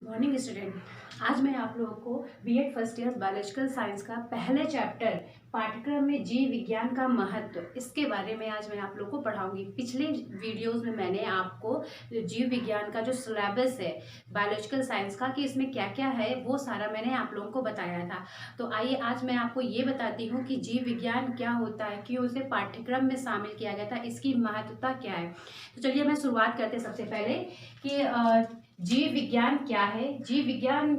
Morning student. आज मैं आप लोगों को BEd first year biological science का पहले चैप्टर पाठ्यक्रम में जीव विज्ञान का महत्व इसके बारे में आज मैं आप लोगों को पढ़ाऊंगी। पिछले वीडियोस में मैंने आपको जीव विज्ञान का जो सिलेबस है बायोलॉजिकल साइंस का कि इसमें क्या क्या है वो सारा मैंने आप लोगों को बताया था। तो आइए आज मैं आपको ये बताती हूँ कि जीव विज्ञान क्या होता है, क्यों उसे पाठ्यक्रम में शामिल किया गया था, इसकी महत्वता क्या है। तो चलिए मैं शुरुआत करते सबसे पहले कि जीव विज्ञान क्या है, जीव विज्ञान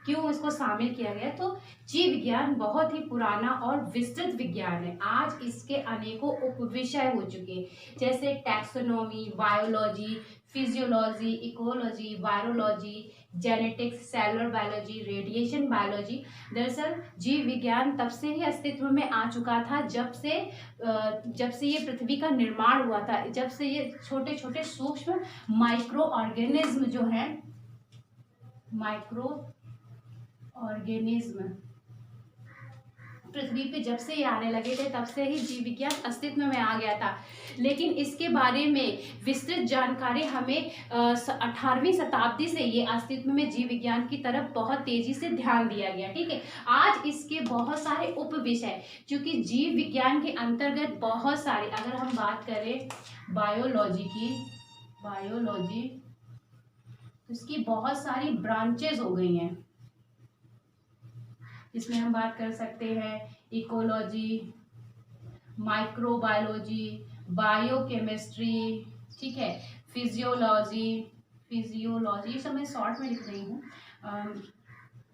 क्यों इसको शामिल किया गया। तो जीव विज्ञान बहुत ही पुराना और विस्तृत विज्ञान है। आज इसके अनेकों उपविषय हो चुके हैं, जैसे taxonomy, biology, physiology, ecology, virology, genetics, cellular biology, radiation biology. दरअसल जीव विज्ञान तब से ही अस्तित्व में आ चुका था जब से ये पृथ्वी का निर्माण हुआ था, जब से ये छोटे छोटे सूक्ष्म माइक्रो ऑर्गेनिज्म जो है, माइक्रो ऑर्गेनिज्म पृथ्वी पे जब से ये आने लगे थे तब से ही जीव विज्ञान अस्तित्व में आ गया था। लेकिन इसके बारे में विस्तृत जानकारी हमें 18वीं शताब्दी से ये अस्तित्व में जीव विज्ञान की तरफ बहुत तेजी से ध्यान दिया गया। ठीक है, आज इसके बहुत सारे उप विषय, क्योंकि जीव विज्ञान के अंतर्गत बहुत सारे, अगर हम बात करें बायोलॉजी की, बायोलॉजी इसकी बहुत सारी ब्रांचेस हो गई हैं, इसमें हम बात कर सकते हैं इकोलॉजी, माइक्रोबायोलॉजी, बायोकेमिस्ट्री, ठीक है, फिजियोलॉजी, ये सब मैं शॉर्ट में लिख रही हूँ,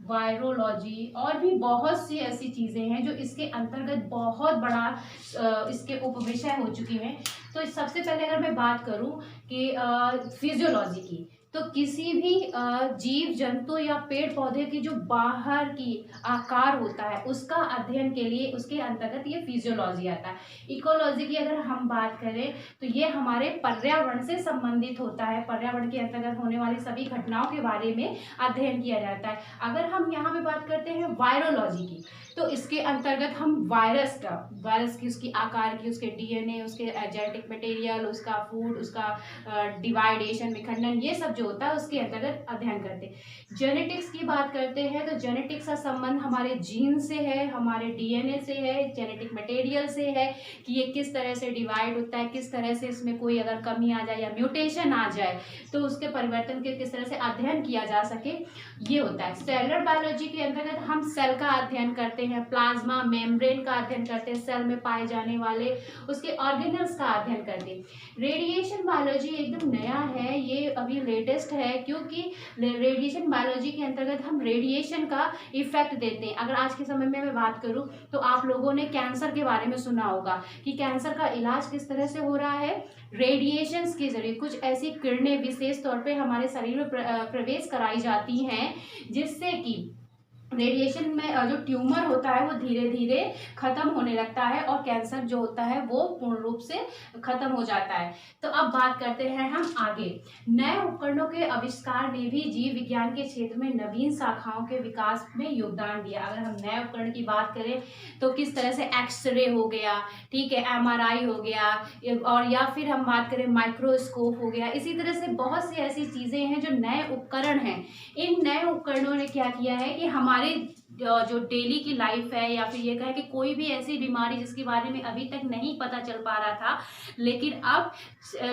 वायरोलॉजी, और भी बहुत सी ऐसी चीज़ें हैं जो इसके अंतर्गत बहुत बड़ा इसके उपविषय हो चुके हैं। तो सबसे पहले अगर मैं बात करूं कि फिजियोलॉजी की, तो किसी भी जीव जंतु या पेड़ पौधे की जो बाहर की आकार होता है उसका अध्ययन के लिए उसके अंतर्गत ये फिजियोलॉजी आता है। इकोलॉजी की अगर हम बात करें तो ये हमारे पर्यावरण से संबंधित होता है, पर्यावरण के अंतर्गत होने वाली सभी घटनाओं के बारे में अध्ययन किया जाता है। अगर हम यहाँ पे बात करते हैं वायरोलॉजी की, तो इसके अंतर्गत हम वायरस की, उसकी आकार की, उसके डीएनए, उसके जेनेटिक मटेरियल, उसका फूड, उसका डिवाइडेशन, विखंडन, ये सब जो होता है उसके अंतर्गत अध्ययन करते हैं। जेनेटिक्स की बात करते हैं तो जेनेटिक्स का संबंध हमारे जीन से है, हमारे डीएनए से है, जेनेटिक मटेरियल से है कि ये किस तरह से डिवाइड होता है, किस तरह से इसमें कोई अगर कमी आ जाए या म्यूटेशन आ जाए तो उसके परिवर्तन के किस तरह से अध्ययन किया जा सके, ये होता है। सेलुलर बायोलॉजी के अंतर्गत हम सेल का अध्ययन करते हैं, प्लाज्मा मेम्ब्रेन का अध्ययन करते हैं, सेल में पाए जाने वाले उसके ऑर्गेनल्स का अध्ययन करते हैं। रेडिएशन बायोलॉजी एकदम नया है, ये अभी लेटेस्ट है, क्योंकि रेडिएशन बायोलॉजी के अंतर्गत हम रेडिएशन का इफेक्ट देते हैं। अगर आज के समय में मैं बात करूं तो आप लोगों ने कैंसर के बारे में सुना होगा कि कैंसर का इलाज किस तरह से हो रहा है, रेडिएशंस के जरिए। कुछ ऐसी किरणें विशेष तौर पे हमारे शरीर में प्रवेश कराई जाती हैं जिससे कि रेडिएशन में जो ट्यूमर होता है वो धीरे धीरे खत्म होने लगता है और कैंसर जो होता है वो पूर्ण रूप से खत्म हो जाता है। तो अब बात करते हैं हम आगे। नए उपकरणों के आविष्कार ने भी जीव विज्ञान के क्षेत्र में नवीन शाखाओं के विकास में योगदान दिया। अगर हम नए उपकरण की बात करें तो किस तरह से एक्सरे हो गया, ठीक है, एमआरआई हो गया, और या फिर हम बात करें माइक्रोस्कोप हो गया, इसी तरह से बहुत सी ऐसी चीजें हैं जो नए उपकरण हैं। इन नए उपकरणों ने क्या किया है कि हमारे जो डेली की लाइफ है, या फिर ये कहे कि कोई भी ऐसी बीमारी जिसके बारे में अभी तक नहीं पता चल पा रहा था, लेकिन अब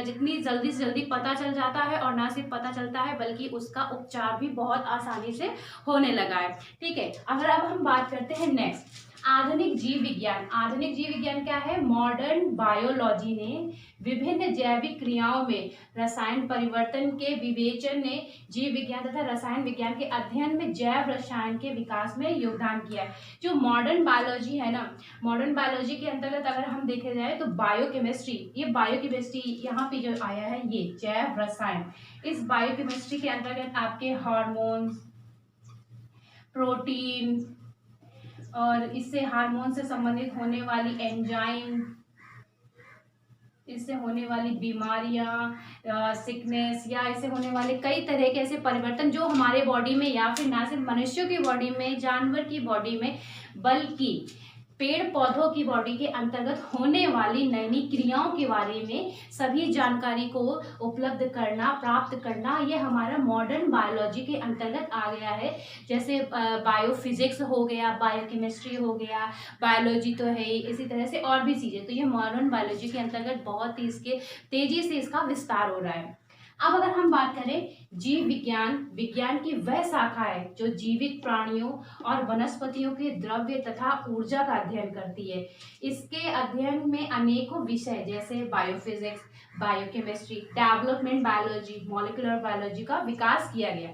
जितनी जल्दी से जल्दी पता चल जाता है, और ना सिर्फ पता चलता है बल्कि उसका उपचार भी बहुत आसानी से होने लगा है। ठीक है, अगर अब हम बात करते हैं नेक्स्ट आधुनिक जीव विज्ञान। आधुनिक जीव विज्ञान क्या है? मॉडर्न बायोलॉजी ने विभिन्न जैविक क्रियाओं में रसायन परिवर्तन के विवेचन ने जीव विज्ञान तथा रसायन विज्ञान के अध्ययन में जैव रसायन के विकास में योगदान किया है। जो मॉडर्न बायोलॉजी है ना, मॉडर्न बायोलॉजी के अंतर्गत अगर हम देखे जाए तो बायोकेमिस्ट्री, ये बायोकेमिस्ट्री यहाँ पे जो आया है ये जैव रसायन, इस बायोकेमिस्ट्री के अंतर्गत आपके हार्मोन्स, प्रोटीन और इससे हार्मोन से संबंधित होने वाली एंजाइम, इससे होने वाली बीमारियां, सिकनेस, या इससे होने वाले कई तरह के ऐसे परिवर्तन जो हमारे बॉडी में, या फिर ना सिर्फ मनुष्यों की बॉडी में, जानवर की बॉडी में, बल्कि पेड़ पौधों की बॉडी के अंतर्गत होने वाली नई नई क्रियाओं के बारे में सभी जानकारी को उपलब्ध करना, प्राप्त करना, ये हमारा मॉडर्न बायोलॉजी के अंतर्गत आ गया है। जैसे बायोफिजिक्स हो गया, बायोकेमिस्ट्री हो गया, बायोलॉजी तो है ही, इसी तरह से और भी चीज़ें, तो ये मॉडर्न बायोलॉजी के अंतर्गत बहुत ही इसके तेजी से इसका विस्तार हो रहा है। अब अगर हम बात करें जीव विज्ञान, विज्ञान की वह शाखा है जो जीवित प्राणियों और वनस्पतियों के द्रव्य तथा ऊर्जा का अध्ययन करती है। इसके अध्ययन में अनेकों विषय जैसे biophysics, biochemistry, development biology, molecular biology का विकास किया गया।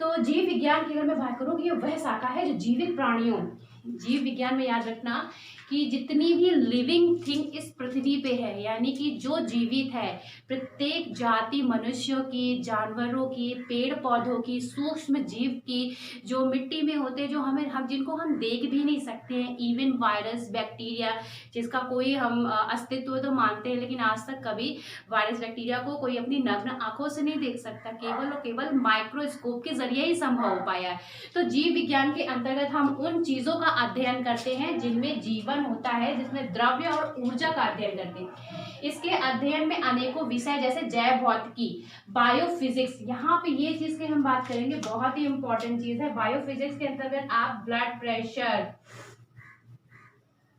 तो जीव विज्ञान की अगर मैं बात करूँ कि ये वह शाखा है जो जीवित प्राणियों, जीव विज्ञान में याद रखना कि जितनी भी लिविंग थिंग इस पृथ्वी पे है, यानी कि जो जीवित है, प्रत्येक जाति मनुष्यों की, जानवरों की, पेड़ पौधों की, सूक्ष्म जीव की, जो मिट्टी में होते हैं, जो हम जिनको हम देख भी नहीं सकते हैं, इवन वायरस, बैक्टीरिया, जिसका कोई हम अस्तित्व तो मानते हैं लेकिन आज तक कभी वायरस बैक्टीरिया को कोई अपनी नग्न आंखों से नहीं देख सकता, केवल और केवल माइक्रोस्कोप के जरिए ही संभव हो पाया है। तो जीव विज्ञान के अंतर्गत हम उन चीजों का अध्ययन करते हैं जिनमें जीवन होता है, जिसमें द्रव्य और ऊर्जा का अध्ययन करते हैं। इसके अध्ययन में अनेकों विषय जैसे जैव भौतिकी, बायोफिजिक्स, यहाँ पे ये चीज की हम बात करेंगे, बहुत ही इंपॉर्टेंट चीज है। बायोफिजिक्स के अंतर्गत आप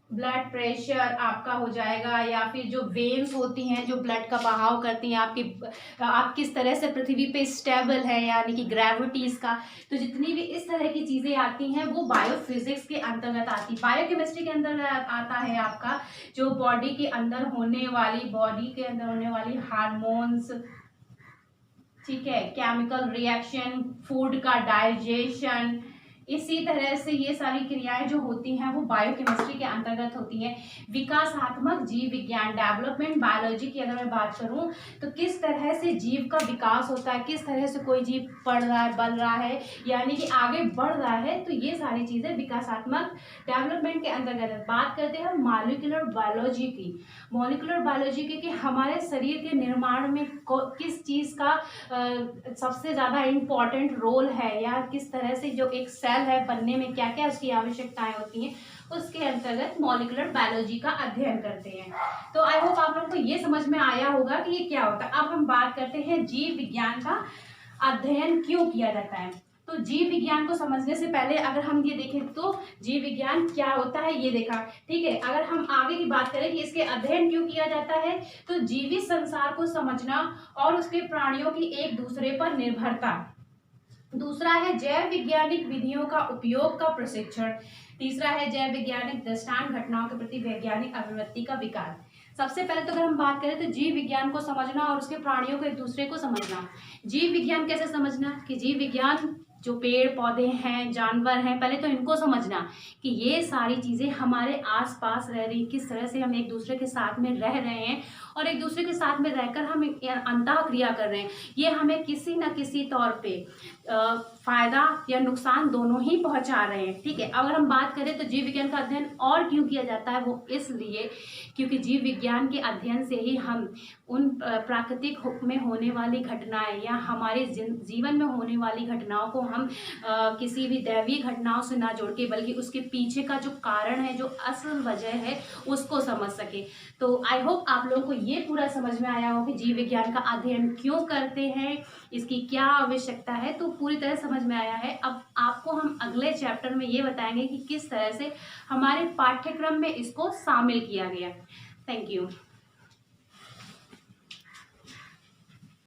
ब्लड प्रेशर आपका हो जाएगा, या फिर जो वेन्स होती हैं जो ब्लड का बहाव करती हैं, आप किस तरह से पृथ्वी पे स्टेबल है, यानी कि ग्रेविटीज का, तो जितनी भी इस तरह की चीजें आती हैं वो बायोफिजिक्स के अंतर्गत आती है। बायोकेमिस्ट्री के अंतर्गत आता है आपका जो बॉडी के अंदर होने वाली हार्मोन्स, ठीक है, केमिकल रिएक्शन, फूड का डाइजेशन, इसी तरह से ये सारी क्रियाएं जो होती हैं वो बायोकेमिस्ट्री के अंतर्गत होती हैं। विकासात्मक जीव विज्ञान, डेवलपमेंट बायोलॉजी की अगर मैं बात करूं तो किस तरह से जीव का विकास होता है, किस तरह से कोई जीव बढ़ रहा है, बल रहा है, यानी कि आगे बढ़ रहा है, तो ये सारी चीजें विकासात्मक डेवलपमेंट के अंतर्गत। बात करते हैं मॉलिक्यूलर बायोलॉजी की। मॉलिक्यूलर बायोलॉजी की कि हमारे शरीर के निर्माण में किस चीज का सबसे ज्यादा इम्पोर्टेंट रोल है, या किस तरह से जो एक सेल है बनने में क्या क्या उसकी आवश्यकताएं होती हैं, उसके अंतर्गत मॉलिक्यूलर बायोलॉजी का अध्ययन करते हैं। तो आई होप आप लोगों को ये समझ में आया होगा कि ये क्या होता है। अब हम बात करते हैं जीव विज्ञान का अध्ययन क्यों किया जाता है। तो जीव विज्ञान को समझने से पहले अगर हम ये देखें तो जीव विज्ञान क्या होता है ये देखा, ठीक है। अगर हम आगे की बात करें कि इसके अध्ययन क्यों किया जाता है, तो जीवित संसार को समझना और उसके प्राणियों की एक दूसरे पर निर्भरता। दूसरा है जैव वैज्ञानिक विधियों का उपयोग का प्रशिक्षण। तीसरा है जैव वैज्ञानिक दृष्टांत घटनाओं के प्रति वैज्ञानिक अभिव्यक्ति का विकास। सबसे पहले तो अगर हम बात करें तो जीव विज्ञान को समझना और उसके प्राणियों को एक दूसरे को समझना। जीव विज्ञान कैसे समझना कि जीव विज्ञान जो पेड़ पौधे हैं, जानवर हैं, पहले तो इनको समझना कि ये सारी चीज़ें हमारे आसपास रह रही, किस तरह से हम एक दूसरे के साथ में रह रहे हैं और एक दूसरे के साथ में रहकर हम अंतः क्रिया कर रहे हैं। ये हमें किसी न किसी तौर पे फायदा या नुकसान दोनों ही पहुंचा रहे हैं, ठीक है। अगर हम बात करें तो जीव विज्ञान का अध्ययन और क्यों किया जाता है, वो इसलिए क्योंकि जीव विज्ञान के अध्ययन से ही हम उन प्राकृतिक में होने वाली घटनाएं या हमारे जीवन में होने वाली घटनाओं को हम किसी भी दैवीय घटनाओं से ना जोड़ के, बल्कि उसके पीछे का जो कारण है, जो असल वजह है, उसको समझ सके। तो आई होप आप लोगों को ये पूरा समझ में आया हो कि जीव विज्ञान का अध्ययन क्यों करते हैं, इसकी क्या आवश्यकता है, तो पूरी तरह समझ में आया है। अब आपको हम अगले चैप्टर में ये बताएंगे कि किस तरह से हमारे पाठ्यक्रम में इसको शामिल किया गया। Thank you.